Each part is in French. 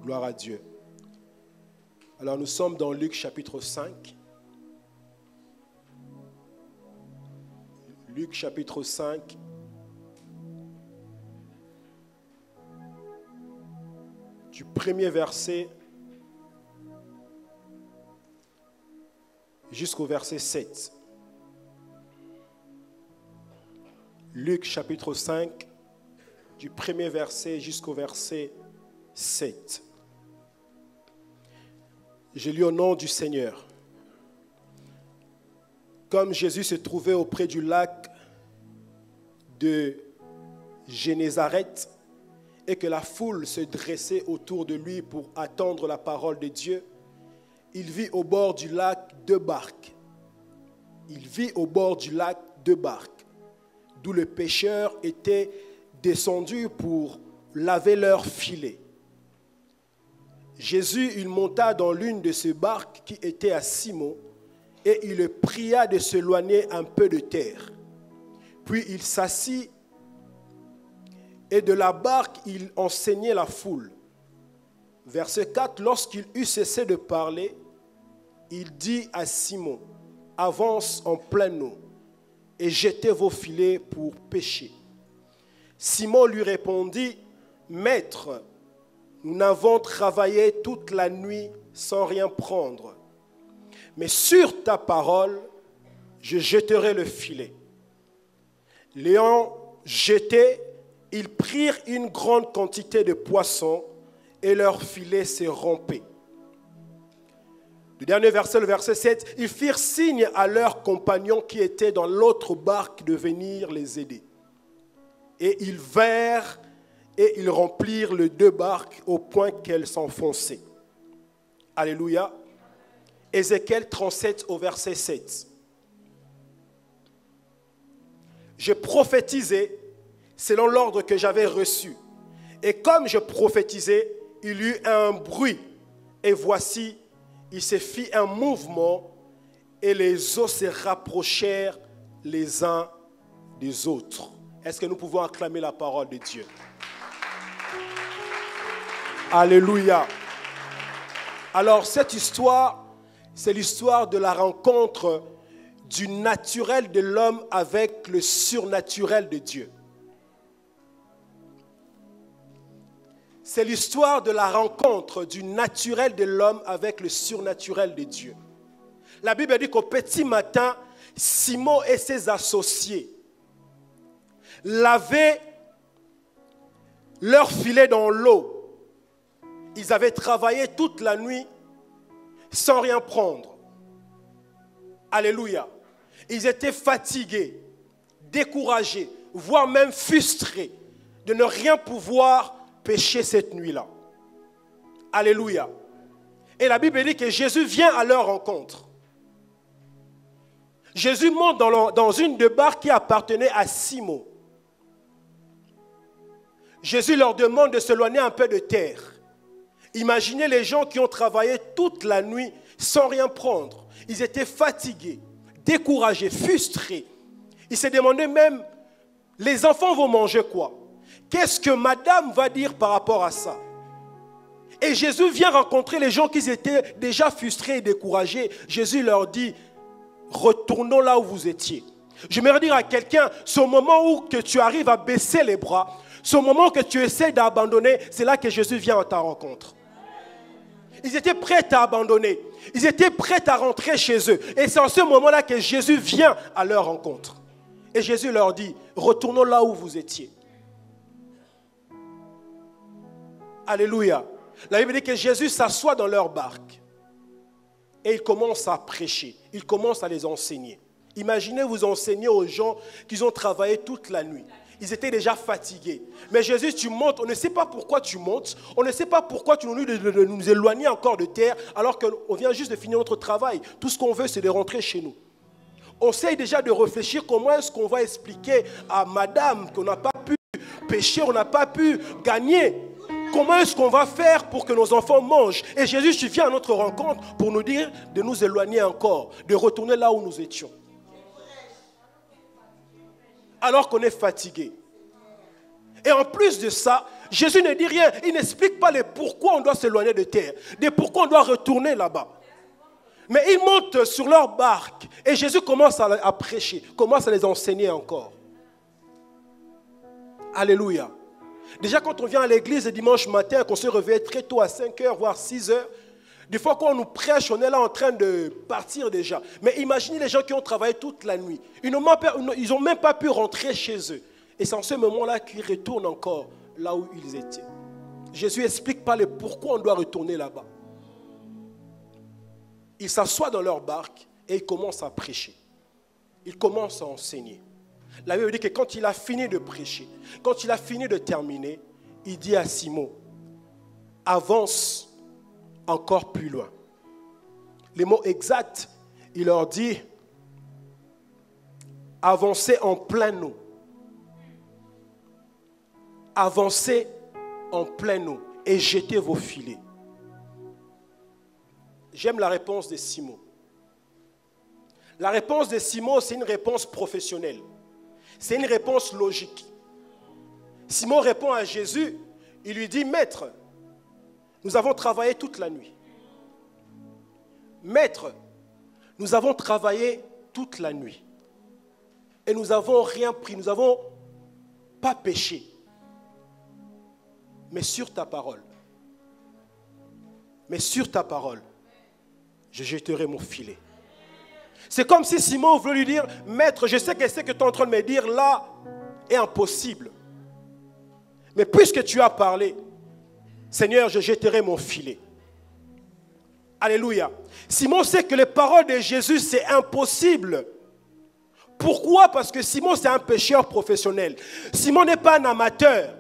Gloire à Dieu. Alors nous sommes dans Luc chapitre 5. Luc chapitre 5. Du premier verset jusqu'au verset 7. Luc chapitre 5, du premier verset jusqu'au verset 7. Je lis au nom du Seigneur. Comme Jésus se trouvait auprès du lac de Génézareth et que la foule se dressait autour de lui pour attendre la parole de Dieu, il vit au bord du lac deux barques. D'où les pêcheurs étaient descendus pour laver leurs filets. Jésus, il monta dans l'une de ces barques qui était à Simon et il le pria de s'éloigner un peu de terre. Puis il s'assit et de la barque, il enseignait la foule. Verset 4, lorsqu'il eut cessé de parler, il dit à Simon, avance en pleine eau et jetez vos filets pour pêcher. Simon lui répondit, Maître, nous n'avons travaillé toute la nuit sans rien prendre. Mais sur ta parole, je jetterai le filet. L'ayant jeté, ils prirent une grande quantité de poissons et leur filet s'est rompé. Le dernier verset, le verset 7, ils firent signe à leurs compagnons qui étaient dans l'autre barque de venir les aider. Et ils vinrent et ils remplirent les deux barques au point qu'elles s'enfonçaient. Alléluia. Ézéchiel 37 au verset 7. Je prophétisais selon l'ordre que j'avais reçu. Et comme je prophétisais, il y eut un bruit. Et voici, il se fit un mouvement et les eaux se rapprochèrent les uns des autres. Est-ce que nous pouvons acclamer la parole de Dieu? Alléluia. Alors cette histoire, c'est l'histoire de la rencontre du naturel de l'homme avec le surnaturel de Dieu. C'est l'histoire de la rencontre du naturel de l'homme avec le surnaturel de Dieu. La Bible dit qu'au petit matin, Simon et ses associés lavaient leur filet dans l'eau. Ils avaient travaillé toute la nuit sans rien prendre. Alléluia. Ils étaient fatigués, découragés, voire même frustrés de ne rien pouvoir pêcher cette nuit-là. Alléluia. Et la Bible dit que Jésus vient à leur rencontre. Jésus monte dans une des barques qui appartenait à Simon. Jésus leur demande de s'éloigner un peu de terre. Imaginez les gens qui ont travaillé toute la nuit sans rien prendre. Ils étaient fatigués, découragés, frustrés. Ils se demandaient même, les enfants vont manger quoi? Qu'est-ce que madame va dire par rapport à ça? Et Jésus vient rencontrer les gens qui étaient déjà frustrés et découragés. Jésus leur dit, retournons là où vous étiez. J'aimerais dire à quelqu'un, ce moment où que tu arrives à baisser les bras, ce moment que tu essaies d'abandonner, c'est là que Jésus vient à ta rencontre. Ils étaient prêts à abandonner. Ils étaient prêts à rentrer chez eux. Et c'est en ce moment-là que Jésus vient à leur rencontre. Et Jésus leur dit, retournons là où vous étiez. Alléluia. La Bible dit que Jésus s'assoit dans leur barque. Et il commence à prêcher. Il commence à les enseigner. Imaginez vous enseigner aux gens qui ont travaillé toute la nuit. Ils étaient déjà fatigués. Mais Jésus, tu montes, on ne sait pas pourquoi tu montes, on ne sait pas pourquoi tu nous dis de nous éloigner encore de terre, alors qu'on vient juste de finir notre travail. Tout ce qu'on veut, c'est de rentrer chez nous. On essaye déjà de réfléchir comment est-ce qu'on va expliquer à madame qu'on n'a pas pu pêcher, on n'a pas pu gagner. Comment est-ce qu'on va faire pour que nos enfants mangent? Et Jésus, tu viens à notre rencontre pour nous dire de nous éloigner encore, de retourner là où nous étions. Alors qu'on est fatigué. Et en plus de ça, Jésus ne dit rien. Il n'explique pas le pourquoi on doit s'éloigner de terre, de pourquoi on doit retourner là-bas. Mais ils montent sur leur barque et Jésus commence à prêcher, commence à les enseigner encore. Alléluia. Déjà quand on vient à l'église le dimanche matin, qu'on se réveille très tôt à 5 h, voire 6 h, des fois quand on nous prêche, on est là en train de partir déjà. Mais imaginez les gens qui ont travaillé toute la nuit. Ils n'ont même pas pu rentrer chez eux. Et c'est en ce moment-là qu'ils retournent encore là où ils étaient. Jésus n'explique pas le pourquoi on doit retourner là-bas. Ils s'assoient dans leur barque et ils commencent à prêcher. Ils commencent à enseigner. La Bible dit que quand il a fini de prêcher, quand il a fini de terminer, il dit à Simon, avance encore plus loin. Les mots exacts, il leur dit, avancez en pleine eau. Avancez en pleine eau et jetez vos filets. J'aime la réponse de Simon. La réponse de Simon, c'est une réponse professionnelle. C'est une réponse logique. Simon répond à Jésus, il lui dit, Maître, nous avons travaillé toute la nuit. Maître, nous avons travaillé toute la nuit. Et nous n'avons rien pris, nous n'avons pas péché. Mais sur ta parole, je jetterai mon filet. C'est comme si Simon voulait lui dire, Maître, je sais que ce que tu es en train de me dire là est impossible. Mais puisque tu as parlé, Seigneur, je jetterai mon filet. Alléluia. Simon sait que les paroles de Jésus, c'est impossible. Pourquoi? Parce que Simon, c'est un pêcheur professionnel. Simon n'est pas un amateur.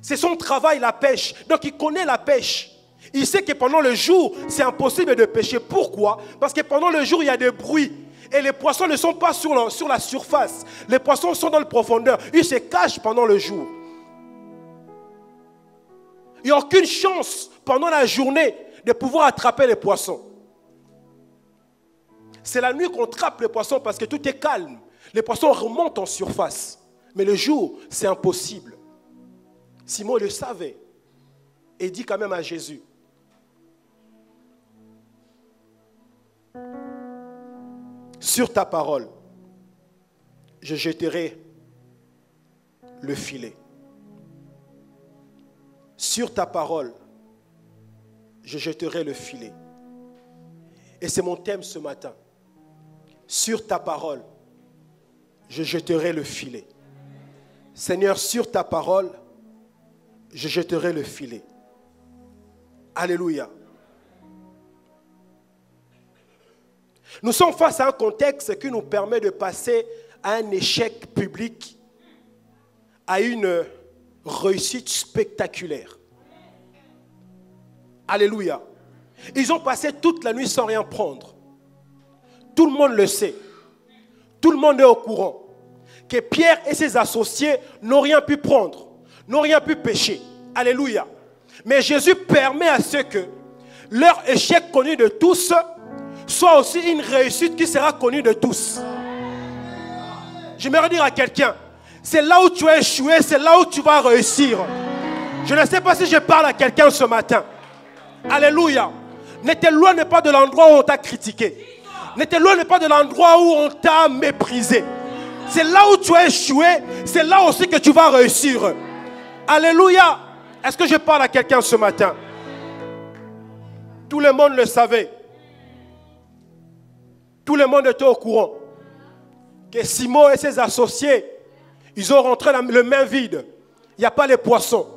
C'est son travail, la pêche. Donc, il connaît la pêche. Il sait que pendant le jour, c'est impossible de pêcher. Pourquoi? Parce que pendant le jour, il y a des bruits. Et les poissons ne sont pas sur la surface. Les poissons sont dans la profondeur. Ils se cachent pendant le jour. Il n'y a aucune chance pendant la journée de pouvoir attraper les poissons. C'est la nuit qu'on attrape les poissons parce que tout est calme. Les poissons remontent en surface. Mais le jour, c'est impossible. Simon le savait. Et dit quand même à Jésus, sur ta parole, je jetterai le filet. Sur ta parole, je jetterai le filet. Et c'est mon thème ce matin. Sur ta parole, je jetterai le filet. Seigneur, sur ta parole, je jetterai le filet. Alléluia. Nous sommes face à un contexte qui nous permet de passer à un échec public à une réussite spectaculaire. Alléluia. Ils ont passé toute la nuit sans rien prendre. Tout le monde le sait. Tout le monde est au courant que Pierre et ses associés n'ont rien pu prendre, n'ont rien pu pêcher. Alléluia. Mais Jésus permet à ceux que leur échec connu de tous soit aussi une réussite qui sera connue de tous. J'aimerais dire à quelqu'un, c'est là où tu as échoué, c'est là où tu vas réussir. Je ne sais pas si je parle à quelqu'un ce matin. Alléluia. Ne t'éloigne pas de l'endroit où on t'a critiqué. Ne t'éloigne pas de l'endroit où on t'a méprisé. C'est là où tu as échoué, c'est là aussi que tu vas réussir. Alléluia. Est-ce que je parle à quelqu'un ce matin? Tout le monde le savait. Tout le monde était au courant que Simon et ses associés, ils ont rentré le main vide. Il n'y a pas les poissons.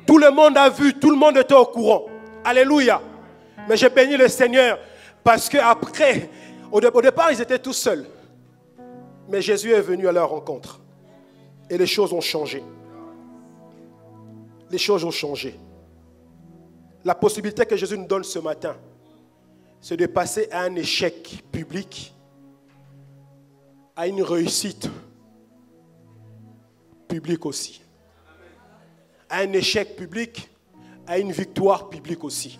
Tout le monde a vu, tout le monde était au courant. Alléluia. Mais j'ai béni le Seigneur parce qu'après, au départ, ils étaient tous seuls. Mais Jésus est venu à leur rencontre. Et les choses ont changé. Les choses ont changé. La possibilité que Jésus nous donne ce matin, c'est de passer à un échec public, à une réussite publique aussi. À un échec public, à une victoire publique aussi.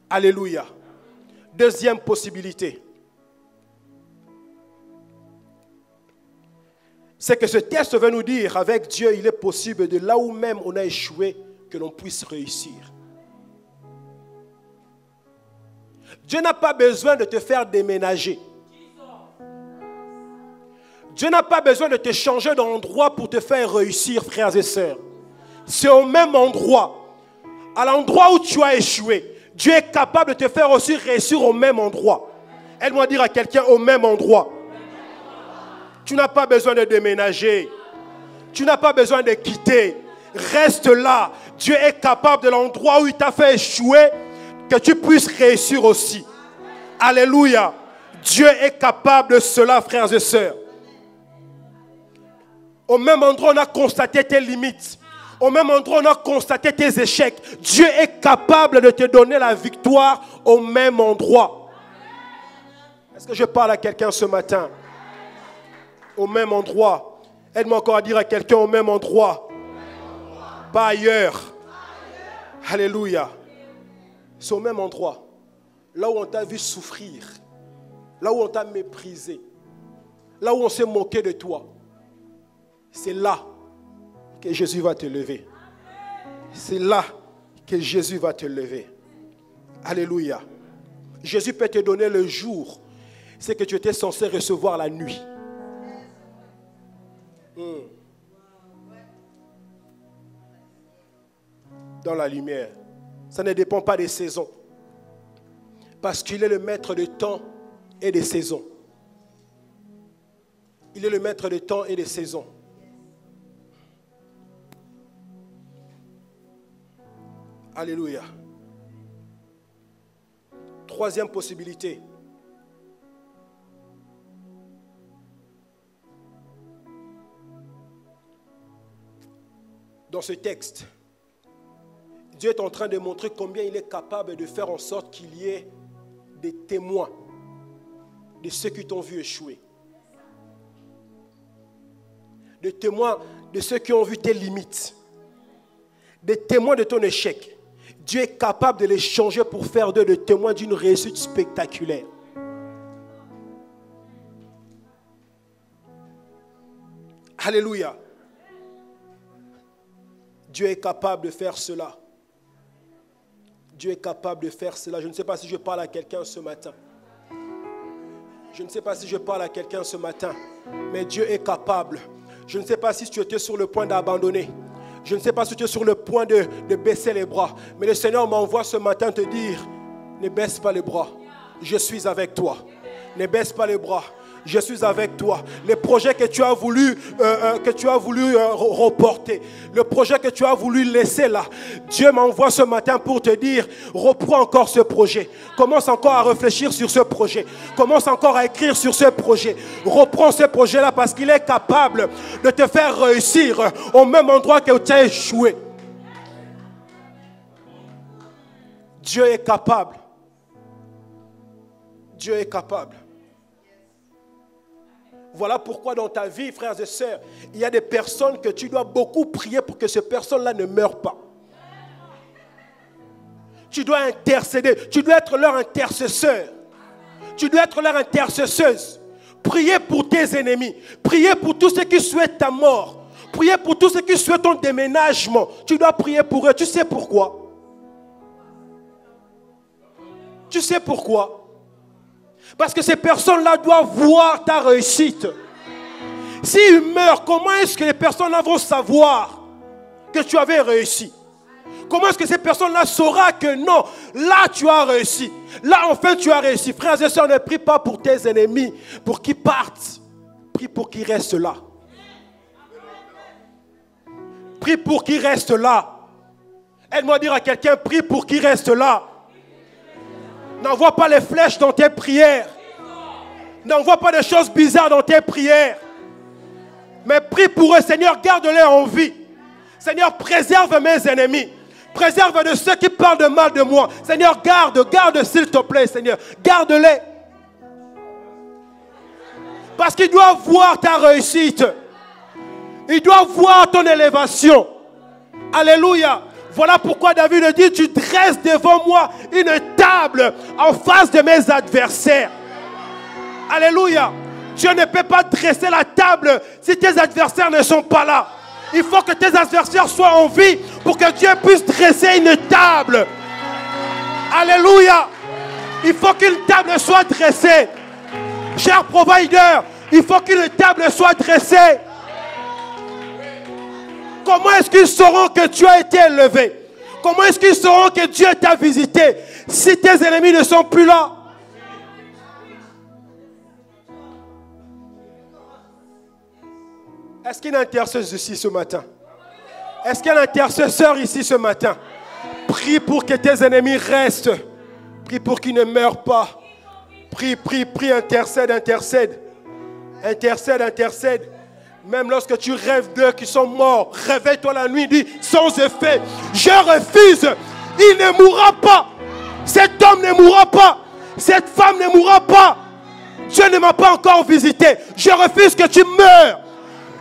Alléluia. Deuxième possibilité. c'est que ce texte veut nous dire, avec Dieu, il est possible de là où même on a échoué, que l'on puisse réussir. Dieu n'a pas besoin de te faire déménager. Dieu n'a pas besoin de te changer d'endroit pour te faire réussir, frères et sœurs. C'est au même endroit. À l'endroit où tu as échoué, Dieu est capable de te faire aussi réussir au même endroit. Aide-moi dire à quelqu'un au même endroit. Tu n'as pas besoin de déménager. Tu n'as pas besoin de quitter. Reste là. Dieu est capable de l'endroit où il t'a fait échouer, que tu puisses réussir aussi. Alléluia. Dieu est capable de cela, frères et sœurs. Au même endroit, on a constaté tes limites. Au même endroit, on a constaté tes échecs. Dieu est capable de te donner la victoire au même endroit. Est-ce que je parle à quelqu'un ce matin? Au même endroit. Aide-moi encore à dire à quelqu'un au même endroit. Pas ailleurs. Alléluia. C'est au même endroit. Là où on t'a vu souffrir. Là où on t'a méprisé. Là où on s'est moqué de toi. C'est là que Jésus va te lever. C'est là que Jésus va te lever. Alléluia. Jésus peut te donner le jour, c'est que tu étais censé recevoir la nuit. Dans la lumière. Ça ne dépend pas des saisons. Parce qu'il est le maître de temps et des saisons. Il est le maître de temps et des saisons. Alléluia. Troisième possibilité. Dans ce texte, Dieu est en train de montrer combien il est capable de faire en sorte qu'il y ait des témoins de ceux qui t'ont vu échouer. Des témoins de ceux qui ont vu tes limites. Des témoins de ton échec. Dieu est capable de les changer pour faire d'eux des témoins d'une réussite spectaculaire. Alléluia. Dieu est capable de faire cela. Dieu est capable de faire cela. Je ne sais pas si je parle à quelqu'un ce matin. Je ne sais pas si je parle à quelqu'un ce matin. Mais Dieu est capable. Je ne sais pas si tu étais sur le point d'abandonner. Je ne sais pas si tu es sur le point de baisser les bras. Mais le Seigneur m'envoie ce matin te dire, ne baisse pas les bras. Je suis avec toi. Ne baisse pas les bras. Je suis avec toi. Les projets que tu as voulu, reporter, le projet que tu as voulu laisser là, Dieu m'envoie ce matin pour te dire, reprends encore ce projet. Commence encore à réfléchir sur ce projet. Commence encore à écrire sur ce projet. Reprends ce projet-là parce qu'il est capable de te faire réussir au même endroit que tu as échoué. Dieu est capable. Dieu est capable. Voilà pourquoi dans ta vie, frères et sœurs, il y a des personnes que tu dois beaucoup prier pour que ces personnes-là ne meurent pas. Tu dois intercéder. Tu dois être leur intercesseur. Tu dois être leur intercesseuse. Priez pour tes ennemis. Priez pour tous ceux qui souhaitent ta mort. Priez pour tous ceux qui souhaitent ton déménagement. Tu dois prier pour eux. Tu sais pourquoi? Tu sais pourquoi? Parce que ces personnes-là doivent voir ta réussite. S'ils meurent, comment est-ce que les personnes-là vont savoir que tu avais réussi? Comment est-ce que ces personnes-là sauront que non, là tu as réussi. Là enfin tu as réussi. Frères et sœurs, ne prie pas pour tes ennemis, pour qu'ils partent. Prie pour qu'ils restent là. Prie pour qu'ils restent là. Aide-moi à dire à quelqu'un, prie pour qu'ils restent là. N'envoie pas les flèches dans tes prières. N'envoie pas des choses bizarres dans tes prières. Mais prie pour eux, Seigneur, garde-les en vie. Seigneur, préserve mes ennemis. Préserve de ceux qui parlent de mal de moi. Seigneur, garde s'il te plaît, Seigneur. Garde-les. Parce qu'ils doivent voir ta réussite. Ils doivent voir ton élévation. Alléluia. Voilà pourquoi David dit, tu dresses devant moi une table en face de mes adversaires. Alléluia. Dieu ne peut pas dresser la table si tes adversaires ne sont pas là. Il faut que tes adversaires soient en vie pour que Dieu puisse dresser une table. Alléluia. Il faut qu'une table soit dressée. Cher provider, il faut qu'une table soit dressée. Comment est-ce qu'ils sauront que tu as été élevé? Comment est-ce qu'ils sauront que Dieu t'a visité si tes ennemis ne sont plus là? Est-ce qu'il y a une intercesseuse ici ce matin? Est-ce qu'il y a un intercesseur ici ce matin? Prie pour que tes ennemis restent. Prie pour qu'ils ne meurent pas. Prie, prie, prie, intercède, intercède. Intercède, intercède. Même lorsque tu rêves d'eux qui sont morts, réveille-toi la nuit, dis sans effet, je refuse. Il ne mourra pas. Cet homme ne mourra pas. Cette femme ne mourra pas. Dieu ne m'a pas encore visité. Je refuse que tu meurs.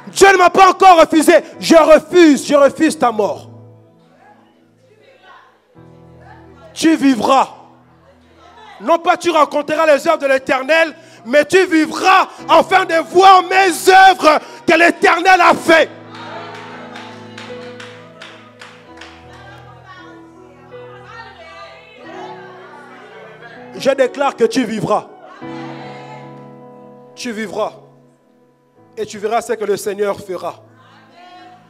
Dieu ne m'a pas encore refusé. Je refuse ta mort. Tu vivras. Non pas tu rencontreras les œuvres de l'Éternel, mais tu vivras afin de voir mes œuvres que l'Éternel a fait. Je déclare que tu vivras. Tu vivras. Et tu verras ce que le Seigneur fera.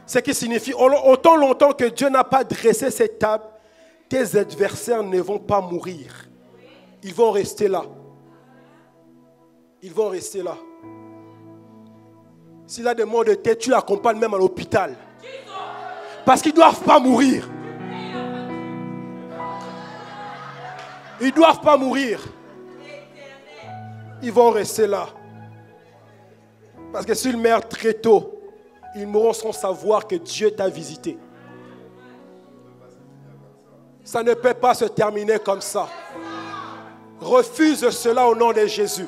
Ce qui signifie, autant longtemps que Dieu n'a pas dressé cette table, tes adversaires ne vont pas mourir. Ils vont rester là. Ils vont rester là. S'il a des maux de tête, tu l'accompagnes même à l'hôpital. Parce qu'ils ne doivent pas mourir. Ils ne doivent pas mourir. Ils vont rester là. Parce que s'ils meurent très tôt, ils mourront sans savoir que Dieu t'a visité. Ça ne peut pas se terminer comme ça. Refuse cela au nom de Jésus.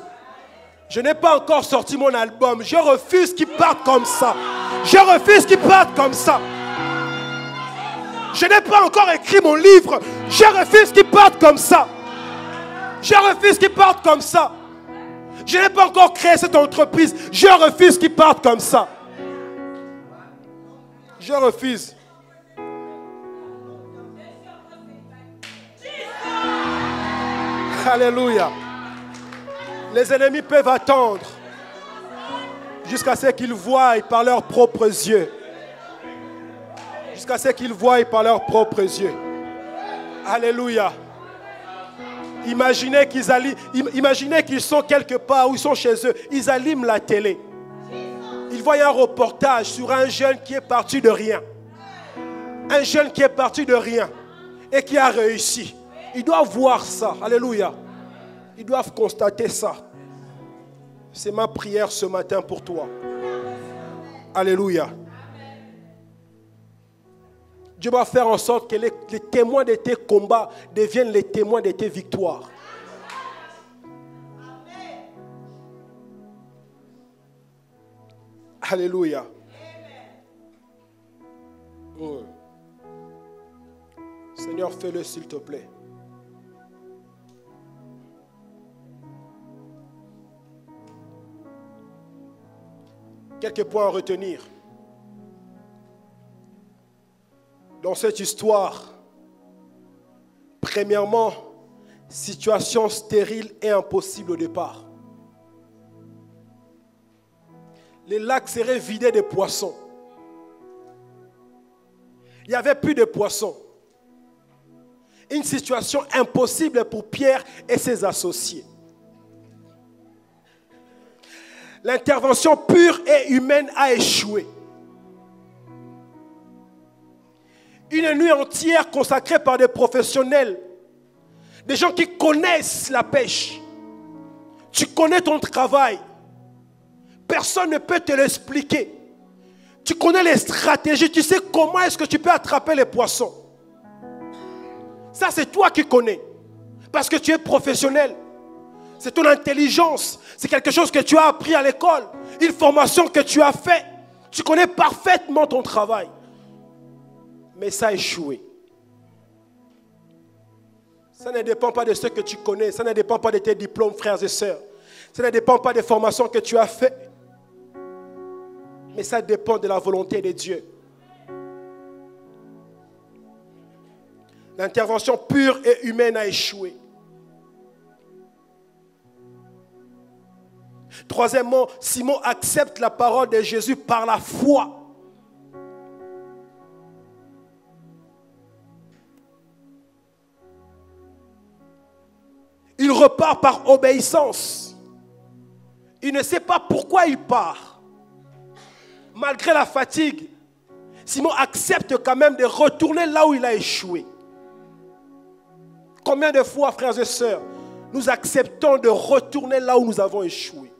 Je n'ai pas encore sorti mon album. Je refuse qu'il parte comme ça. Je refuse qu'il parte comme ça. Je n'ai pas encore écrit mon livre. Je refuse qu'il parte comme ça. Je refuse qu'il parte comme ça. Je n'ai pas encore créé cette entreprise. Je refuse qu'il parte comme ça. Je refuse. Alléluia. Les ennemis peuvent attendre jusqu'à ce qu'ils voient par leurs propres yeux. Jusqu'à ce qu'ils voient par leurs propres yeux. Alléluia. Imaginez qu'ils sont quelque part où ils sont chez eux. Ils allument la télé. Ils voient un reportage sur un jeune qui est parti de rien. Un jeune qui est parti de rien et qui a réussi. Ils doivent voir ça. Alléluia. Ils doivent constater ça. C'est ma prière ce matin pour toi. Alléluia. Dieu va faire en sorte que les témoins de tes combats deviennent les témoins de tes victoires. Alléluia. Seigneur, fais-le s'il te plaît. Quelques points à retenir. Dans cette histoire, premièrement, situation stérile et impossible au départ. Les lacs seraient vidés de poissons. Il n'y avait plus de poissons. Une situation impossible pour Pierre et ses associés. L'intervention pure et humaine a échoué. Une nuit entière consacrée par des professionnels, des gens qui connaissent la pêche. Tu connais ton travail. Personne ne peut te l'expliquer. Tu connais les stratégies, tu sais comment est-ce que tu peux attraper les poissons. Ça, c'est toi qui connais. Parce que tu es professionnel. C'est ton intelligence. C'est quelque chose que tu as appris à l'école. Une formation que tu as faite. Tu connais parfaitement ton travail. Mais ça a échoué. Ça ne dépend pas de ce que tu connais. Ça ne dépend pas de tes diplômes, frères et sœurs. Ça ne dépend pas des formations que tu as faites, mais ça dépend de la volonté de Dieu. L'intervention pure et humaine a échoué. Troisièmement, Simon accepte la parole de Jésus par la foi. Il repart par obéissance. Il ne sait pas pourquoi il part. Malgré la fatigue, Simon accepte quand même de retourner là où il a échoué. Combien de fois, frères et sœurs, nous acceptons de retourner là où nous avons échoué?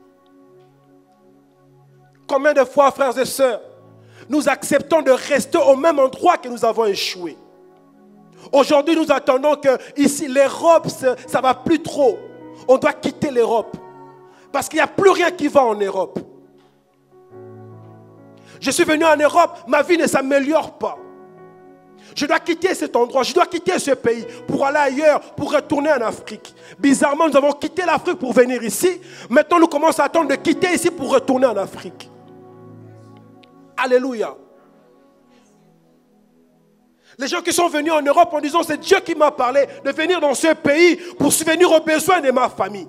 Combien de fois, frères et sœurs, nous acceptons de rester au même endroit que nous avons échoué? Aujourd'hui, nous attendons que ici, l'Europe, ça ne va plus trop. On doit quitter l'Europe. Parce qu'il n'y a plus rien qui va en Europe. Je suis venu en Europe, ma vie ne s'améliore pas. Je dois quitter cet endroit, je dois quitter ce pays pour aller ailleurs, pour retourner en Afrique. Bizarrement, nous avons quitté l'Afrique pour venir ici. Maintenant, nous commençons à attendre de quitter ici pour retourner en Afrique. Alléluia. Les gens qui sont venus en Europe en disant c'est Dieu qui m'a parlé de venir dans ce pays pour subvenir aux besoins de ma famille.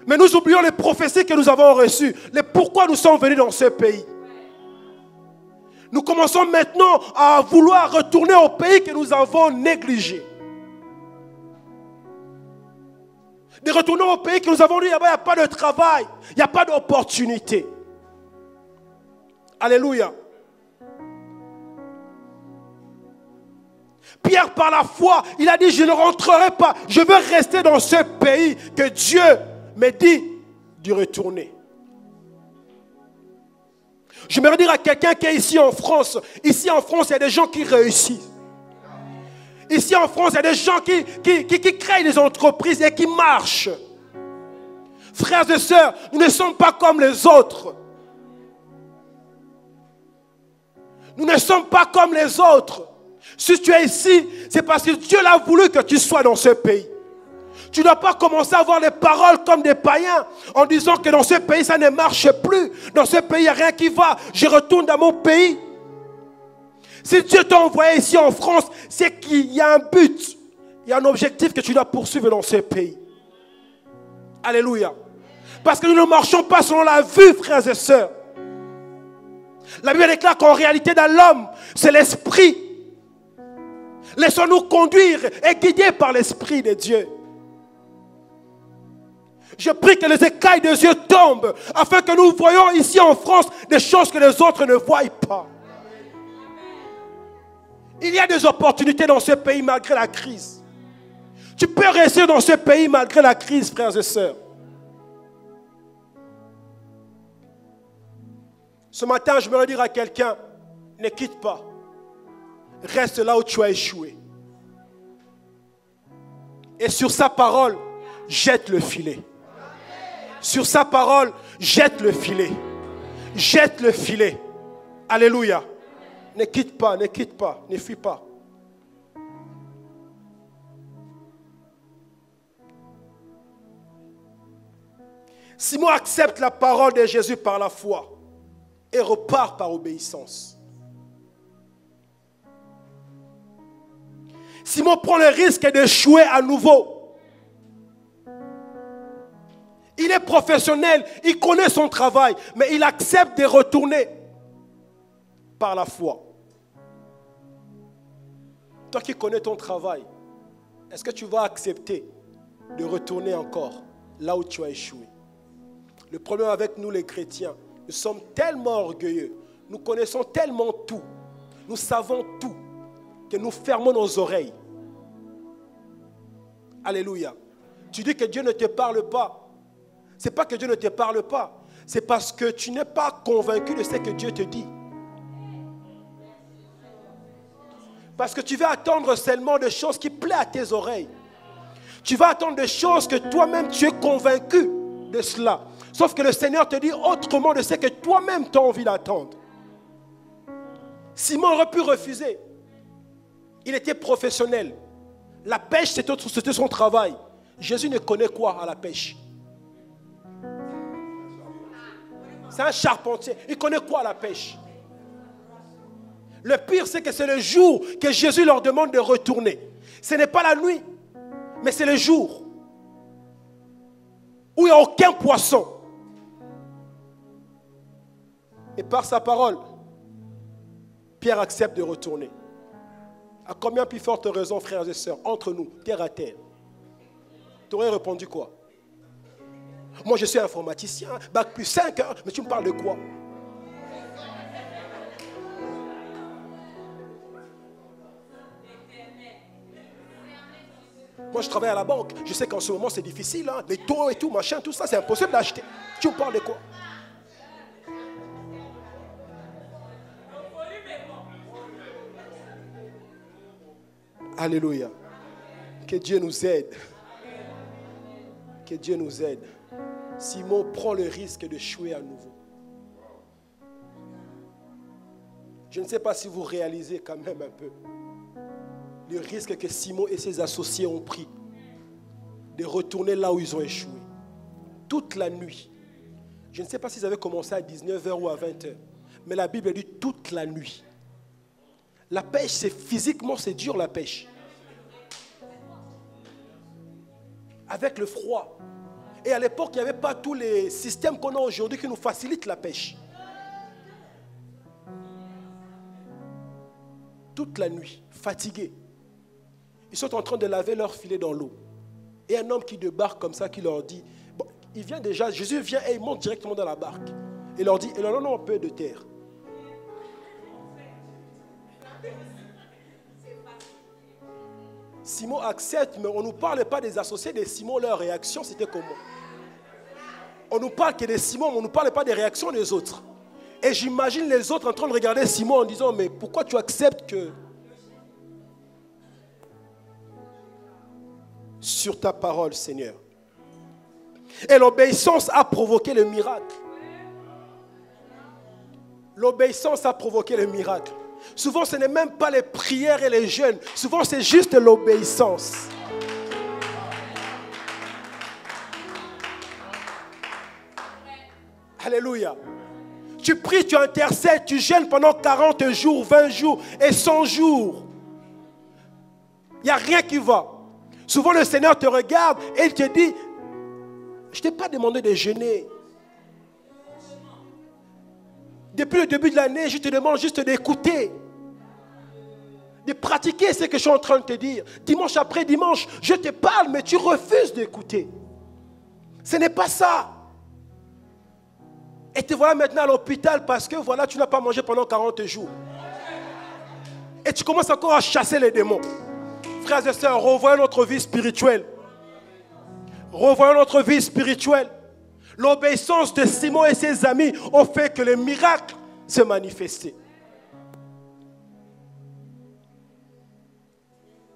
Mais nous oublions les prophéties que nous avons reçues, les pourquoi nous sommes venus dans ce pays. Nous commençons maintenant à vouloir retourner au pays que nous avons négligé. De retourner au pays que nous avons dit, il n'y a pas de travail, il n'y a pas d'opportunité. Alléluia. Pierre, par la foi, il a dit, je ne rentrerai pas, je veux rester dans ce pays que Dieu me dit de retourner. Je me dire à quelqu'un qui est ici en France. Ici en France, il y a des gens qui réussissent. Ici en France, il y a des gens qui créent des entreprises et qui marchent. Frères et sœurs, nous ne sommes pas comme les autres. Nous ne sommes pas comme les autres. Si tu es ici, c'est parce que Dieu l'a voulu que tu sois dans ce pays. Tu ne dois pas commencer à avoir les paroles comme des païens en disant que dans ce pays, ça ne marche plus. Dans ce pays, il n'y a rien qui va. Je retourne dans mon pays. Si Dieu t'a envoyé ici en France, c'est qu'il y a un but. Il y a un objectif que tu dois poursuivre dans ce pays. Alléluia. Parce que nous ne marchons pas selon la vue, frères et sœurs. La Bible déclare qu'en réalité, dans l'homme, c'est l'esprit. Laissons-nous conduire et guider par l'esprit de Dieu. Je prie que les écailles de Dieu tombent afin que nous voyions ici en France des choses que les autres ne voient pas. Il y a des opportunités dans ce pays malgré la crise. Tu peux réussir dans ce pays malgré la crise, frères et sœurs. Ce matin, je voudrais dire à quelqu'un, ne quitte pas. Reste là où tu as échoué. Et sur sa parole, jette le filet. Sur sa parole, jette le filet. Jette le filet. Alléluia. Ne quitte pas, ne fuis pas. Simon accepte la parole de Jésus par la foi et repart par obéissance. Simon prend le risque d'échouer à nouveau. Il est professionnel, il connaît son travail, mais il accepte de retourner par la foi. Toi qui connais ton travail, est-ce que tu vas accepter de retourner encore là où tu as échoué? Le problème avec nous les chrétiens, nous sommes tellement orgueilleux, nous connaissons tellement tout, nous savons tout, que nous fermons nos oreilles. Alléluia. Tu dis que Dieu ne te parle pas. Ce n'est pas que Dieu ne te parle pas. C'est parce que tu n'es pas convaincu de ce que Dieu te dit. Parce que tu vas attendre seulement des choses qui plaisent à tes oreilles. Tu vas attendre des choses que toi-même tu es convaincu de cela. Sauf que le Seigneur te dit autrement de ce que toi-même tu as envie d'attendre. Simon aurait pu refuser. Il était professionnel. La pêche, c'était son travail. Jésus ne connaît quoi à la pêche? C'est un charpentier. Il connaît quoi la pêche? Le pire, c'est que c'est le jour que Jésus leur demande de retourner. Ce n'est pas la nuit, mais c'est le jour où il n'y a aucun poisson. Et par sa parole, Pierre accepte de retourner. À combien plus forte raison, frères et sœurs, entre nous, terre à terre? Tu aurais répondu quoi? Moi, je suis informaticien, bac plus 5, hein, mais tu me parles de quoi? Moi, je travaille à la banque. Je sais qu'en ce moment, c'est difficile. Hein? Les taux et tout, machin, tout ça, c'est impossible d'acheter. Tu me parles de quoi? Alléluia. Que Dieu nous aide. Que Dieu nous aide. Simon prend le risque d'échouer à nouveau. Je ne sais pas si vous réalisez quand même un peu le risque que Simon et ses associés ont pris de retourner là où ils ont échoué. Toute la nuit. Je ne sais pas s'ils avaient commencé à 19h ou à 20h. Mais la Bible dit toute la nuit. La pêche, c'est physiquement, c'est dur la pêche. Avec le froid. Et à l'époque, il n'y avait pas tous les systèmes qu'on a aujourd'hui qui nous facilitent la pêche. Toute la nuit, fatigués. Ils sont en train de laver leur filet dans l'eau. Et un homme qui débarque comme ça, qui leur dit, bon, il vient déjà, Jésus vient et il monte directement dans la barque. Il leur dit, non, un peu de terre. Simon accepte, mais on ne nous parle pas des associés de Simon, leur réaction, c'était comment? On nous parle que de Simon, mais on ne nous parle pas des réactions des autres. Et j'imagine les autres en train de regarder Simon en disant, mais pourquoi tu acceptes que... Sur ta parole, Seigneur. Et l'obéissance a provoqué le miracle. L'obéissance a provoqué le miracle. Souvent, ce n'est même pas les prières et les jeûnes. Souvent, c'est juste l'obéissance. Alléluia. Tu pries, tu intercèdes, tu jeûnes pendant 40 jours, 20 jours et 100 jours. Il n'y a rien qui va. Souvent, le Seigneur te regarde et il te dit, je ne t'ai pas demandé de jeûner. Depuis le début de l'année, je te demande juste d'écouter. De pratiquer ce que je suis en train de te dire. Dimanche après dimanche, je te parle, mais tu refuses d'écouter. Ce n'est pas ça. Et te voilà maintenant à l'hôpital parce que voilà, tu n'as pas mangé pendant 40 jours. Et tu commences encore à chasser les démons. Frères et sœurs, revoyons notre vie spirituelle. Revoyons notre vie spirituelle. L'obéissance de Simon et ses amis ont fait que les miracles se manifestaient.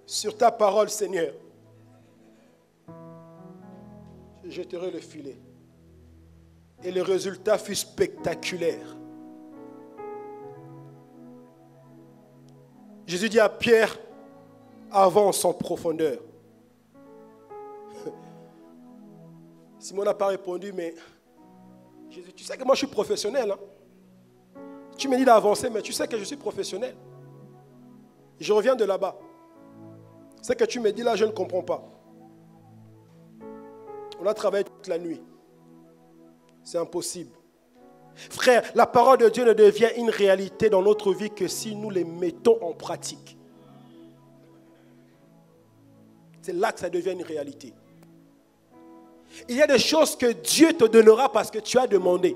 Sur ta parole, Seigneur, je jetterai le filet. Et le résultat fut spectaculaire. Jésus dit à Pierre, avance en profondeur. Simon n'a pas répondu, mais Jésus, tu sais que moi je suis professionnel. Hein? Tu me dis d'avancer, mais tu sais que je suis professionnel. Je reviens de là-bas. Ce que tu me dis là, je ne comprends pas. On a travaillé toute la nuit. C'est impossible. Frère, la parole de Dieu ne devient une réalité dans notre vie que si nous les mettons en pratique. C'est là que ça devient une réalité. Il y a des choses que Dieu te donnera parce que tu as demandé.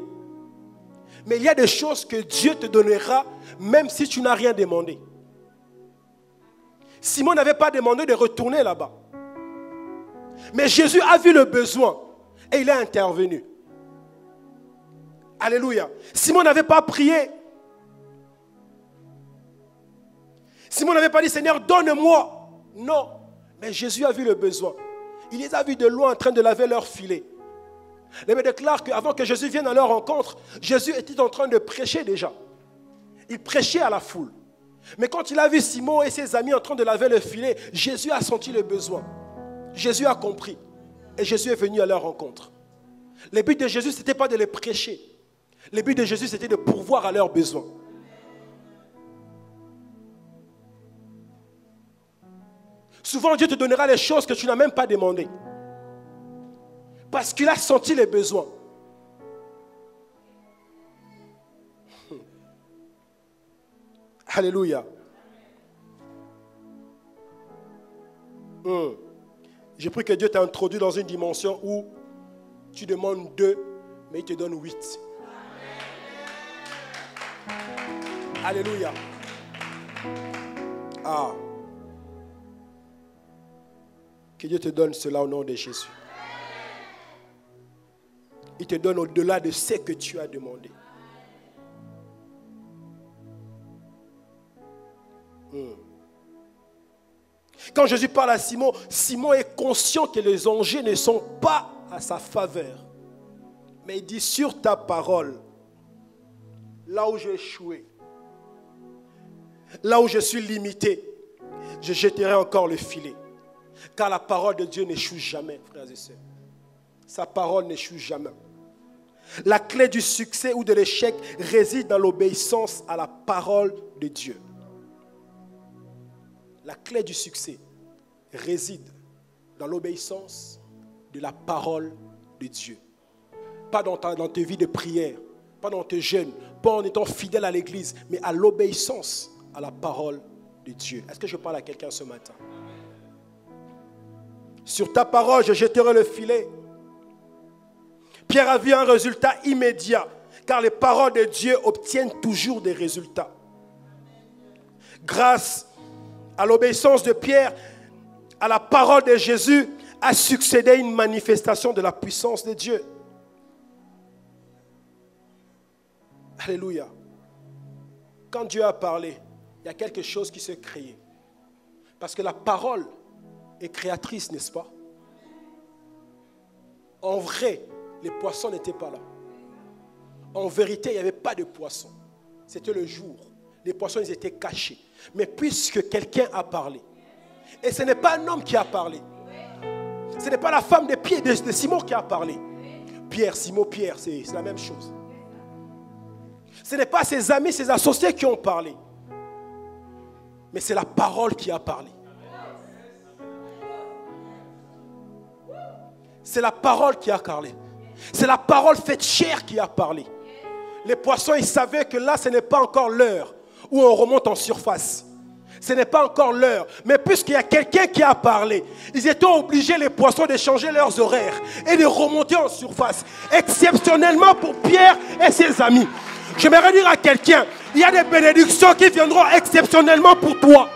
Mais il y a des choses que Dieu te donnera même si tu n'as rien demandé. Simon n'avait pas demandé de retourner là-bas. Mais Jésus a vu le besoin et il est intervenu. Alléluia. Simon n'avait pas prié. Simon n'avait pas dit, Seigneur, donne-moi. Non. Mais Jésus a vu le besoin. Il les a vus de loin en train de laver leur filet. La Bible déclare qu'avant que Jésus vienne à leur rencontre, Jésus était en train de prêcher déjà. Il prêchait à la foule. Mais quand il a vu Simon et ses amis en train de laver le filet, Jésus a senti le besoin. Jésus a compris. Et Jésus est venu à leur rencontre. Le but de Jésus, ce n'était pas de les prêcher. Le but de Jésus, c'était de pourvoir à leurs besoins. Souvent, Dieu te donnera les choses que tu n'as même pas demandées. Parce qu'il a senti les besoins. Alléluia. J'ai pris que Dieu t'a introduit dans une dimension où tu demandes 2, mais il te donne 8. Alléluia. Ah. Que Dieu te donne cela au nom de Jésus. Il te donne au-delà de ce que tu as demandé. Quand Jésus parle à Simon, Simon est conscient que les enjeux ne sont pas à sa faveur. Mais il dit, sur ta parole, là où j'ai échoué, là où je suis limité, je jetterai encore le filet. Car la parole de Dieu n'échoue jamais, frères et sœurs. Sa parole n'échoue jamais. La clé du succès ou de l'échec réside dans l'obéissance à la parole de Dieu. La clé du succès réside dans l'obéissance de la parole de Dieu. Pas dans tes vies de prière, pas dans tes jeûnes, pas en étant fidèle à l'église, mais à l'obéissance à la parole de Dieu. Est-ce que je parle à quelqu'un ce matin? Sur ta parole, je jetterai le filet. Pierre a vu un résultat immédiat, car les paroles de Dieu obtiennent toujours des résultats. Grâce à l'obéissance de Pierre, à la parole de Jésus, a succédé une manifestation de la puissance de Dieu. Alléluia. Quand Dieu a parlé, il y a quelque chose qui s'est créé. Parce que la parole est créatrice, n'est-ce pas? En vrai, les poissons n'étaient pas là. En vérité, il n'y avait pas de poissons. C'était le jour. Les poissons, ils étaient cachés. Mais puisque quelqu'un a parlé, et ce n'est pas un homme qui a parlé, ce n'est pas la femme de Simon qui a parlé. Pierre, Simon, Pierre, c'est la même chose. Ce n'est pas ses amis, ses associés qui ont parlé, mais c'est la parole qui a parlé. C'est la parole qui a parlé. C'est la parole faite chair qui a parlé. Les poissons, ils savaient que là, ce n'est pas encore l'heure où on remonte en surface. Ce n'est pas encore l'heure. Mais puisqu'il y a quelqu'un qui a parlé, ils étaient obligés, les poissons, de changer leurs horaires et de remonter en surface. Exceptionnellement pour Pierre et ses amis. J'aimerais dire à quelqu'un, il y a des bénédictions qui viendront exceptionnellement pour toi.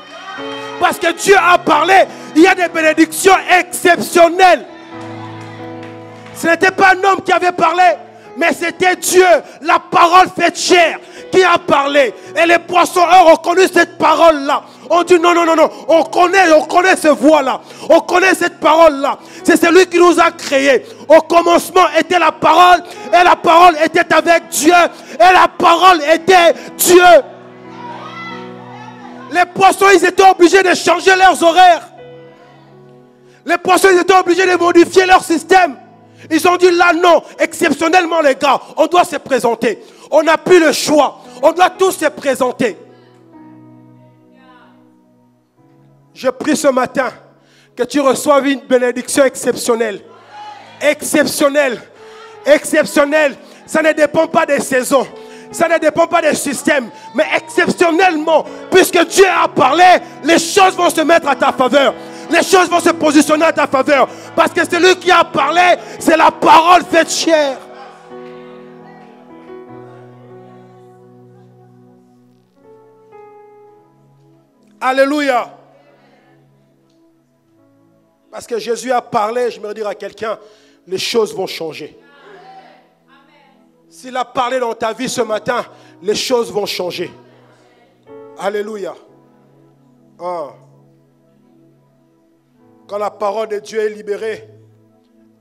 Parce que Dieu a parlé, il y a des bénédictions exceptionnelles. Ce n'était pas un homme qui avait parlé, mais c'était Dieu, la parole faite chair, qui a parlé. Et les poissons ont reconnu cette parole-là. On dit non, on connaît ce voix-là. On connaît cette parole-là. C'est celui qui nous a créés. Au commencement était la parole, et la parole était avec Dieu, et la parole était Dieu. Les poissons, ils étaient obligés de changer leurs horaires. Les poissons, ils étaient obligés de modifier leur système. Ils ont dit là non, exceptionnellement les gars, on doit se présenter. On n'a plus le choix, on doit tous se présenter. Je prie ce matin que tu reçoives une bénédiction exceptionnelle. Exceptionnelle, exceptionnelle. Ça ne dépend pas des saisons, ça ne dépend pas des systèmes, mais exceptionnellement, puisque Dieu a parlé, les choses vont se mettre à ta faveur. Les choses vont se positionner à ta faveur. Parce que celui qui a parlé, c'est la parole faite chair. Alléluia. Parce que Jésus a parlé, je me dire à quelqu'un, les choses vont changer. S'il a parlé dans ta vie ce matin, les choses vont changer. Alléluia. Ah. Quand la parole de Dieu est libérée,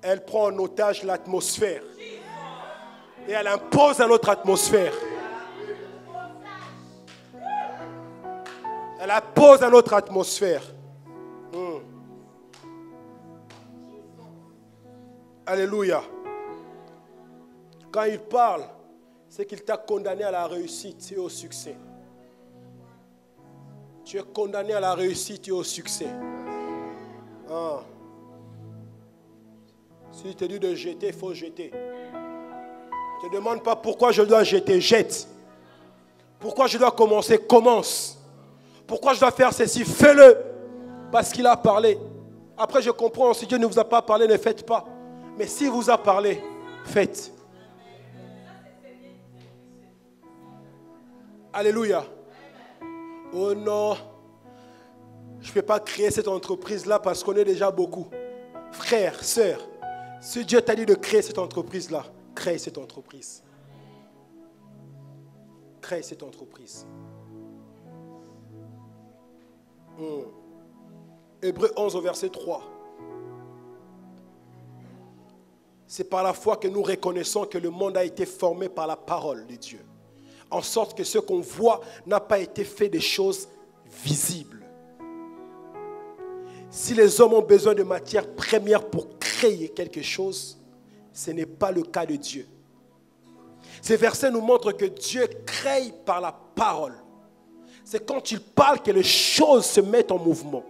elle prend en otage l'atmosphère. Et elle impose à notre atmosphère. Elle impose à notre atmosphère. Alléluia. Quand il parle, c'est qu'il t'a condamné à la réussite et au succès. Tu es condamné à la réussite et au succès. Ah. Si tu te dis de jeter, il faut jeter. Ne te demande pas pourquoi je dois jeter, jette. Pourquoi je dois commencer, commence. Pourquoi je dois faire ceci, fais-le. Parce qu'il a parlé. Après je comprends, si Dieu ne vous a pas parlé, ne faites pas. Mais s'il vous a parlé, faites. Alléluia. Oh non, je ne peux pas créer cette entreprise-là parce qu'on est déjà beaucoup. Frères, sœurs, si Dieu t'a dit de créer cette entreprise-là, crée cette entreprise. Crée cette entreprise. Hébreux 11 au verset 3. C'est par la foi que nous reconnaissons que le monde a été formé par la parole de Dieu. En sorte que ce qu'on voit n'a pas été fait des choses visibles. Si les hommes ont besoin de matières premières pour créer quelque chose, ce n'est pas le cas de Dieu. Ces versets nous montrent que Dieu crée par la parole. C'est quand il parle que les choses se mettent en mouvement.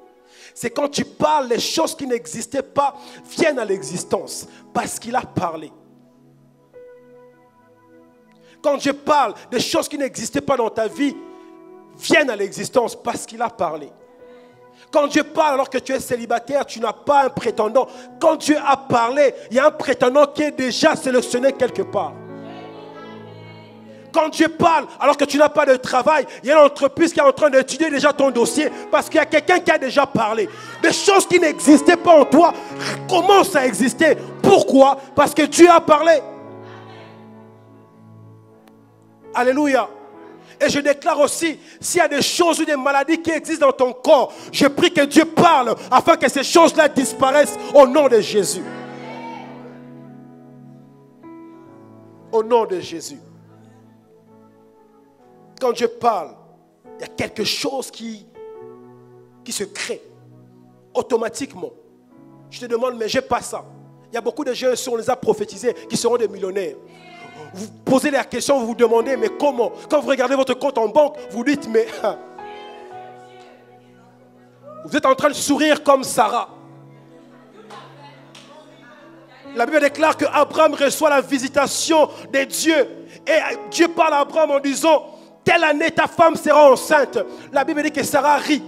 C'est quand tu parles, les choses qui n'existaient pas viennent à l'existence parce qu'il a parlé. Quand Dieu parle, des choses qui n'existaient pas dans ta vie viennent à l'existence parce qu'il a parlé. Quand Dieu parle alors que tu es célibataire, tu n'as pas un prétendant. Quand Dieu a parlé, il y a un prétendant qui est déjà sélectionné quelque part. Quand Dieu parle alors que tu n'as pas de travail, il y a une entreprise qui est en train d'étudier déjà ton dossier parce qu'il y a quelqu'un qui a déjà parlé. Des choses qui n'existaient pas en toi commencent à exister. Pourquoi? Parce que Dieu a parlé. Alléluia. Et je déclare aussi, s'il y a des choses ou des maladies qui existent dans ton corps, je prie que Dieu parle afin que ces choses-là disparaissent au nom de Jésus. Au nom de Jésus. Quand Dieu parle, il y a quelque chose qui se crée automatiquement. Je te demande, mais je n'ai pas ça. Il y a beaucoup de gens, on les a prophétisés, qui seront des millionnaires. Vous posez la question, vous vous demandez, mais comment? Quand vous regardez votre compte en banque, vous dites, mais vous êtes en train de sourire comme Sarah. La Bible déclare qu'Abraham reçoit la visitation de Dieu. Et Dieu parle à Abraham en disant, telle année ta femme sera enceinte. La Bible dit que Sarah rit.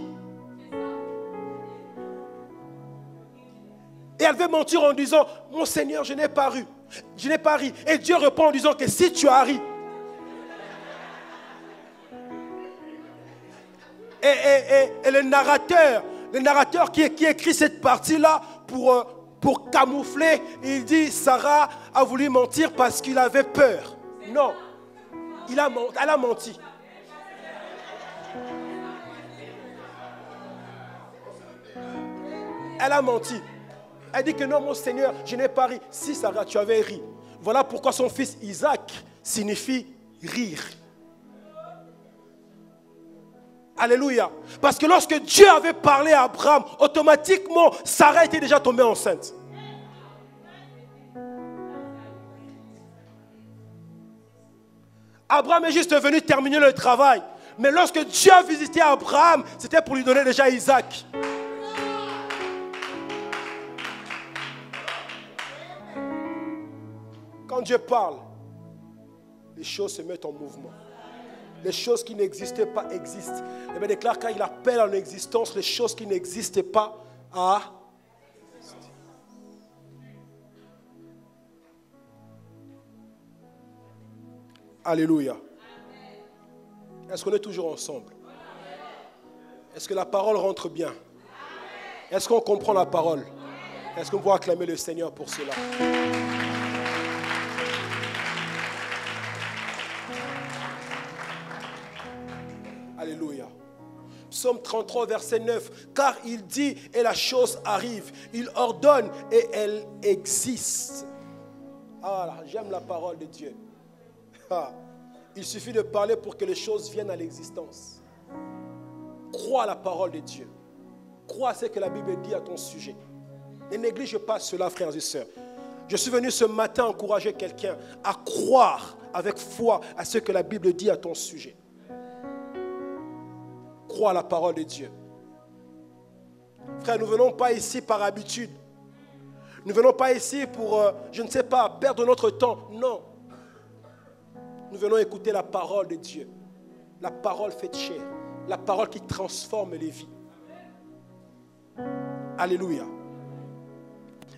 Et elle veut mentir en disant, mon Seigneur, je n'ai pas ri. Je n'ai pas ri. Et Dieu répond en disant que si tu as ri. Et le narrateur qui écrit cette partie-là pour camoufler, il dit Sarah a voulu mentir parce qu'il avait peur. Non, elle a menti. Elle a menti. Elle dit que non, mon Seigneur, je n'ai pas ri. Si Sarah, tu avais ri. Voilà pourquoi son fils Isaac signifie rire. Alléluia. Parce que lorsque Dieu avait parlé à Abraham, automatiquement, Sarah était déjà tombée enceinte. Abraham est juste venu terminer le travail. Mais lorsque Dieu a visité Abraham, c'était pour lui donner déjà Isaac. Quand Dieu parle, les choses se mettent en mouvement. Les choses qui n'existaient pas existent. La Bible déclare quand il appelle en existence les choses qui n'existaient pas à exister. Alléluia. Est-ce qu'on est toujours ensemble? Est-ce que la parole rentre bien? Est-ce qu'on comprend la parole? Est-ce qu'on peut acclamer le Seigneur pour cela? Alléluia. Psaume 33, verset 9. Car il dit et la chose arrive. Il ordonne et elle existe. Ah, j'aime la parole de Dieu. Ah, il suffit de parler pour que les choses viennent à l'existence. Crois à la parole de Dieu. Crois à ce que la Bible dit à ton sujet. Ne néglige pas cela, frères et sœurs. Je suis venu ce matin encourager quelqu'un à croire avec foi à ce que la Bible dit à ton sujet. Crois à la parole de Dieu. Frère, nous ne venons pas ici par habitude. Nous ne venons pas ici pour, je ne sais pas, perdre notre temps. Non. Nous venons écouter la parole de Dieu. La parole faite chair. La parole qui transforme les vies. Alléluia.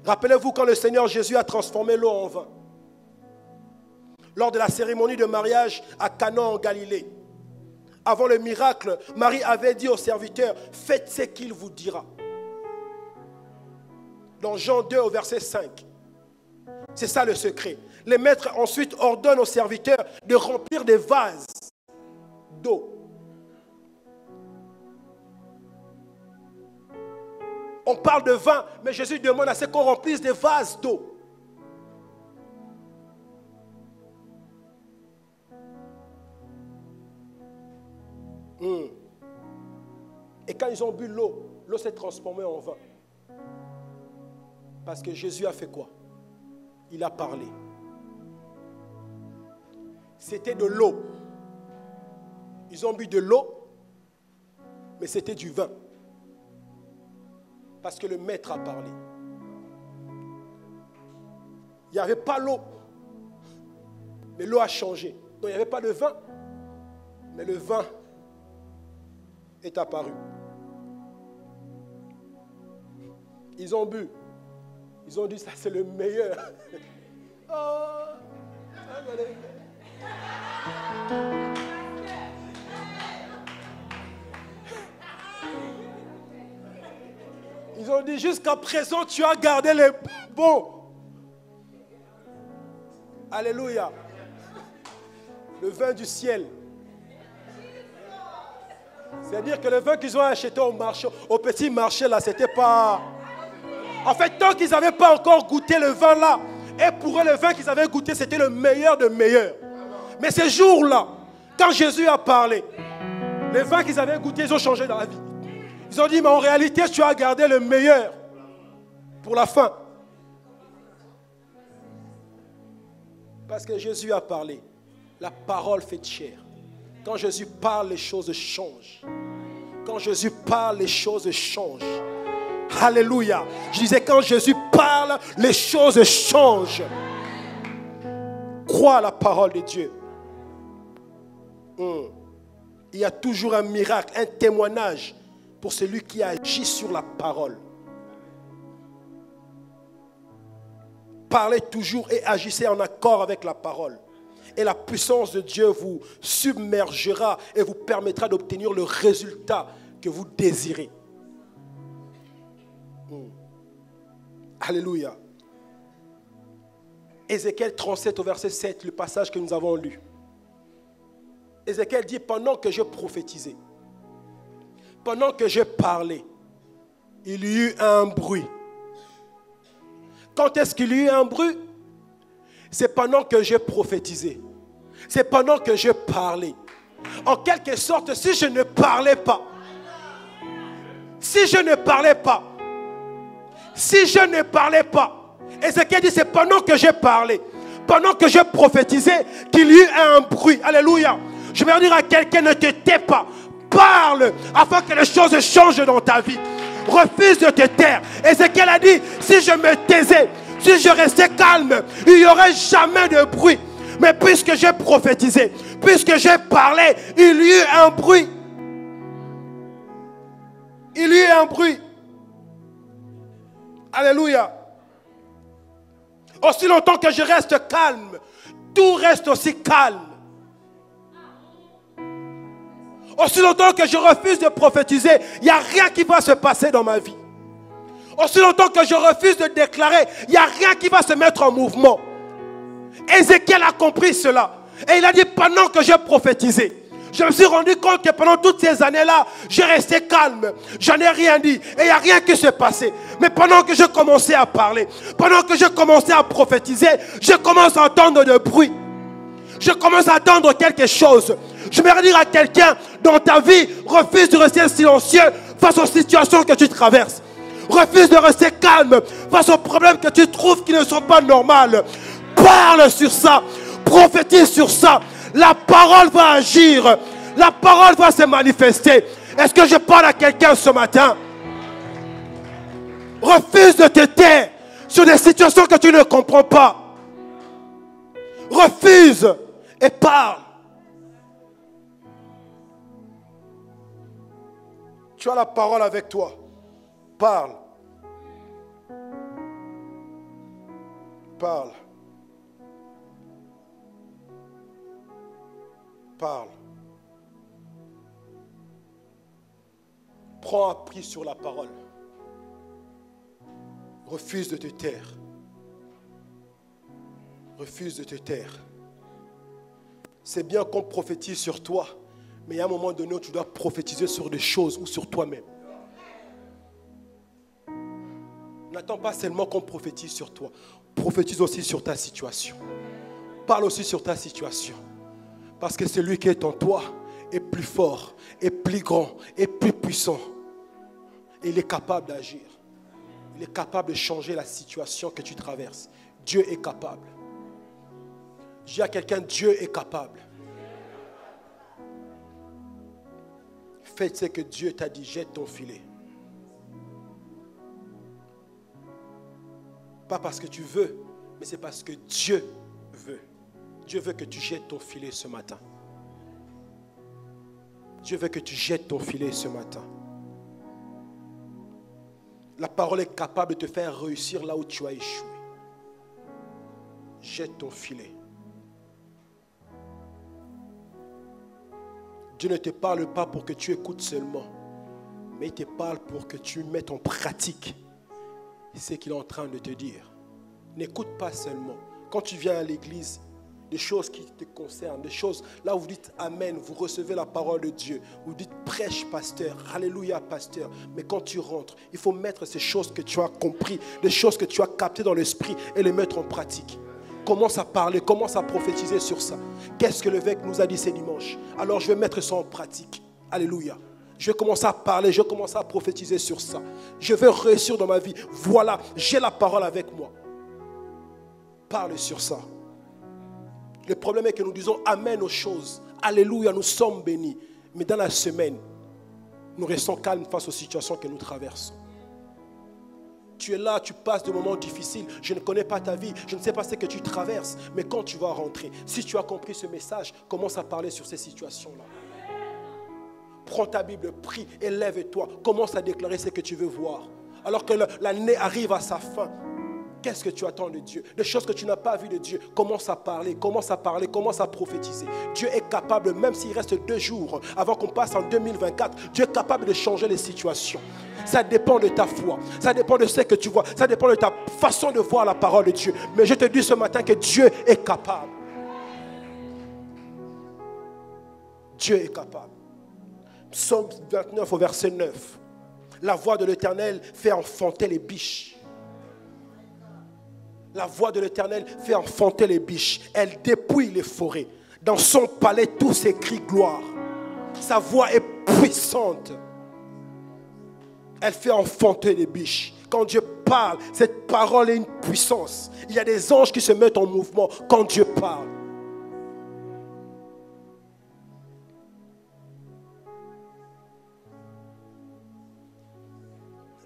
Rappelez-vous quand le Seigneur Jésus a transformé l'eau en vin. Lors de la cérémonie de mariage à Cana en Galilée. Avant le miracle, Marie avait dit aux serviteurs, faites ce qu'il vous dira. Dans Jean 2 au verset 5. C'est ça le secret. Les maîtres ensuite ordonnent aux serviteurs de remplir des vases d'eau. On parle de vin, mais Jésus demande à ce qu'on remplisse des vases d'eau. Et quand ils ont bu l'eau, l'eau s'est transformée en vin. Parce que Jésus a fait quoi? Il a parlé. C'était de l'eau. Ils ont bu de l'eau, mais c'était du vin. Parce que le maître a parlé. Il n'y avait pas l'eau, mais l'eau a changé. Donc il n'y avait pas de vin, mais le vin est apparu. Ils ont bu. Ils ont dit, ça c'est le meilleur. Ils ont dit, jusqu'à présent, tu as gardé les bons. Alléluia. Le vin du ciel. C'est-à-dire que le vin qu'ils ont acheté au marché, au petit marché, là, c'était pas... En fait, tant qu'ils n'avaient pas encore goûté le vin là, et pour eux, le vin qu'ils avaient goûté, c'était le meilleur de meilleur. Mais ces jours-là, quand Jésus a parlé, les vins qu'ils avaient goûté, ils ont changé dans la vie. Ils ont dit, mais en réalité, tu as gardé le meilleur pour la fin. Parce que Jésus a parlé. La parole fait chair. Quand Jésus parle, les choses changent. Quand Jésus parle, les choses changent. Alléluia. Je disais, quand Jésus parle, les choses changent. Crois à la parole de Dieu. Il y a toujours un miracle, un témoignage pour celui qui agit sur la parole. Parlez toujours et agissez en accord avec la parole. Et la puissance de Dieu vous submergera et vous permettra d'obtenir le résultat que vous désirez. Alléluia. Ézéchiel 37 au verset 7, le passage que nous avons lu. Ézéchiel dit, pendant que je prophétisais, pendant que je parlais, il y eut un bruit. Quand est-ce qu'il y eut un bruit? C'est pendant que je prophétisais. C'est pendant que je parlais. En quelque sorte, si je ne parlais pas, Ézéchiel dit, c'est pendant que je parlais, pendant que je prophétisais, qu'il y eut un bruit. Alléluia. Je vais dire à quelqu'un, ne te tais pas. Parle afin que les choses changent dans ta vie. Refuse de te taire. Ézéchiel a dit, si je me taisais, si je restais calme, il n'y aurait jamais de bruit. Mais puisque j'ai prophétisé, puisque j'ai parlé, il y eut un bruit. Il y eut un bruit. Alléluia. Aussi longtemps que je reste calme, tout reste aussi calme. Aussi longtemps que je refuse de prophétiser, il n'y a rien qui va se passer dans ma vie. Aussi longtemps que je refuse de déclarer, il n'y a rien qui va se mettre en mouvement. Ézéchiel a compris cela. Et il a dit, pendant que je prophétisais, je me suis rendu compte que pendant toutes ces années-là, je restais calme. Je n'ai rien dit. Et il n'y a rien qui se passait. Mais pendant que je commençais à parler, pendant que je commençais à prophétiser, je commence à entendre de bruit. Je commence à entendre quelque chose. Je vais dire à quelqu'un, dans ta vie, refuse de rester silencieux face aux situations que tu traverses. Refuse de rester calme face aux problèmes que tu trouves qui ne sont pas normaux. Parle sur ça. Prophétise sur ça. La parole va agir. La parole va se manifester. Est-ce que je parle à quelqu'un ce matin? Refuse de te taire sur des situations que tu ne comprends pas. Refuse et parle. Tu as la parole avec toi. Parle. Parle. Parle. Prends appui sur la parole. Refuse de te taire. Refuse de te taire. C'est bien qu'on prophétise sur toi, mais il y a un moment donné où tu dois prophétiser sur des choses ou sur toi-même. N'attends pas seulement qu'on prophétise sur toi. Prophétise aussi sur ta situation. Parle aussi sur ta situation. Parce que celui qui est en toi est plus fort, est plus grand, est plus puissant. Et il est capable d'agir. Il est capable de changer la situation que tu traverses. Dieu est capable. Je dis à quelqu'un, Dieu est capable. Faites ce que Dieu t'a dit, jette ton filet. Pas parce que tu veux, mais c'est parce que Dieu veut. Dieu veut que tu jettes ton filet ce matin. Dieu veut que tu jettes ton filet ce matin. La parole est capable de te faire réussir là où tu as échoué. Jette ton filet. Dieu ne te parle pas pour que tu écoutes seulement, mais il te parle pour que tu mettes en pratique ce qu'il est en train de te dire. N'écoute pas seulement. Quand tu viens à l'église, des choses qui te concernent, des choses là où vous dites Amen, vous recevez la parole de Dieu, vous dites prêche pasteur, Alléluia pasteur. Mais quand tu rentres, il faut mettre ces choses que tu as compris, les choses que tu as captées dans l'esprit et les mettre en pratique. Commence à parler, commence à prophétiser sur ça. Qu'est-ce que l'évêque nous a dit ce dimanche? Alors je vais mettre ça en pratique. Alléluia. Je vais commencer à parler, je vais commencer à prophétiser sur ça. Je vais réussir dans ma vie. Voilà, j'ai la parole avec moi. Parle sur ça. Le problème est que nous disons Amen aux choses. Alléluia, nous sommes bénis. Mais dans la semaine, nous restons calmes face aux situations que nous traversons. Tu es là, tu passes des moments difficiles. Je ne connais pas ta vie, je ne sais pas ce que tu traverses. Mais quand tu vas rentrer, si tu as compris ce message, commence à parler sur ces situations-là. Prends ta Bible, prie, élève-toi. Commence à déclarer ce que tu veux voir. Alors que l'année arrive à sa fin, qu'est-ce que tu attends de Dieu? Des choses que tu n'as pas vues de Dieu. Commence à parler, commence à prophétiser. Dieu est capable, même s'il reste 2 jours avant qu'on passe en 2024, Dieu est capable de changer les situations. Ça dépend de ta foi, ça dépend de ce que tu vois, ça dépend de ta façon de voir la parole de Dieu. Mais je te dis ce matin que Dieu est capable. Dieu est capable. Psaume 29 au verset 9. La voix de l'Éternel fait enfanter les biches. La voix de l'Éternel fait enfanter les biches. Elle dépouille les forêts. Dans son palais, tous s'écrient gloire. Sa voix est puissante. Elle fait enfanter les biches. Quand Dieu parle, cette parole est une puissance. Il y a des anges qui se mettent en mouvement quand Dieu parle.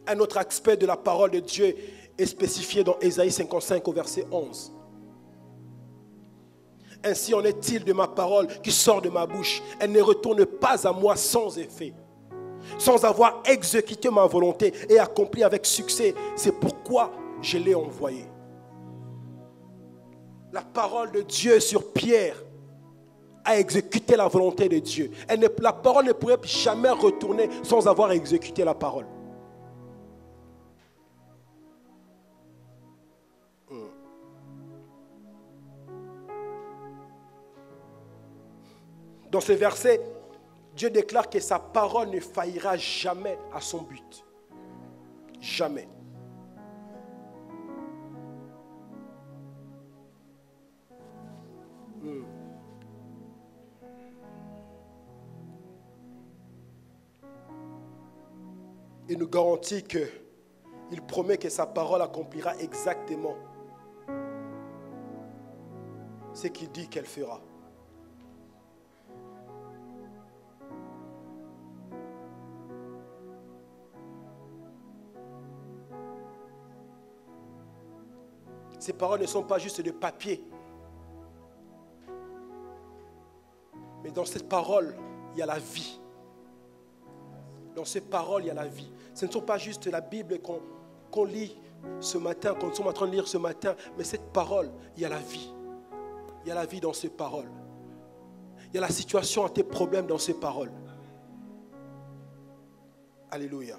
Un autre aspect de la parole de Dieu est spécifié dans Ésaïe 55 au verset 11. Ainsi en est-il de ma parole qui sort de ma bouche. Elle ne retourne pas à moi sans effet, sans avoir exécuté ma volonté et accompli avec succès. C'est pourquoi je l'ai envoyée. La parole de Dieu sur Pierre a exécuté la volonté de Dieu. La parole ne pourrait jamais retourner sans avoir exécuté la parole. Dans ce verset, Dieu déclare que sa parole ne faillira jamais à son but. Jamais. Il nous garantit qu'il promet que sa parole accomplira exactement ce qu'il dit qu'elle fera. Ces paroles ne sont pas juste de papier. Mais dans cette parole, il y a la vie. Dans ces paroles, il y a la vie. Ce ne sont pas juste la Bible qu'on lit ce matin, qu'on est en train de lire ce matin, mais cette parole, il y a la vie. Il y a la vie dans ces paroles. Il y a la situation à tes problèmes dans ces paroles. Alléluia.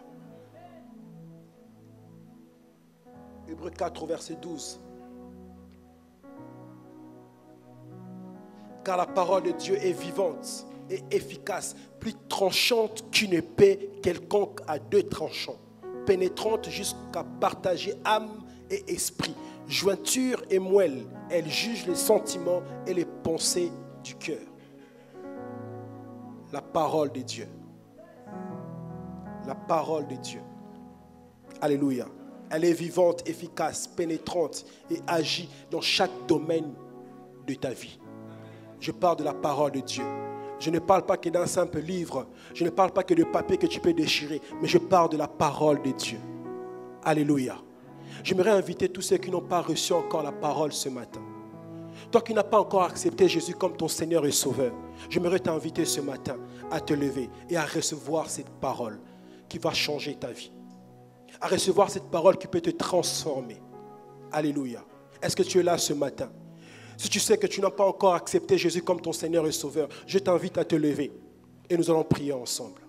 Hébreux 4, verset 12. Car la parole de Dieu est vivante et efficace, plus tranchante qu'une épée quelconque à deux tranchants, pénétrante jusqu'à partager âme et esprit, jointure et moelle. Elle juge les sentiments et les pensées du cœur. La parole de Dieu. La parole de Dieu. Alléluia. Elle est vivante, efficace, pénétrante et agit dans chaque domaine de ta vie. Je parle de la parole de Dieu. Je ne parle pas que d'un simple livre. Je ne parle pas que de papier que tu peux déchirer. Mais je parle de la parole de Dieu. Alléluia. J'aimerais inviter tous ceux qui n'ont pas reçu encore la parole ce matin. Toi qui n'as pas encore accepté Jésus comme ton Seigneur et Sauveur, j'aimerais t'inviter ce matin à te lever et à recevoir cette parole qui va changer ta vie. À recevoir cette parole qui peut te transformer. Alléluia. Est-ce que tu es là ce matin? Si tu sais que tu n'as pas encore accepté Jésus comme ton Seigneur et Sauveur, je t'invite à te lever et nous allons prier ensemble.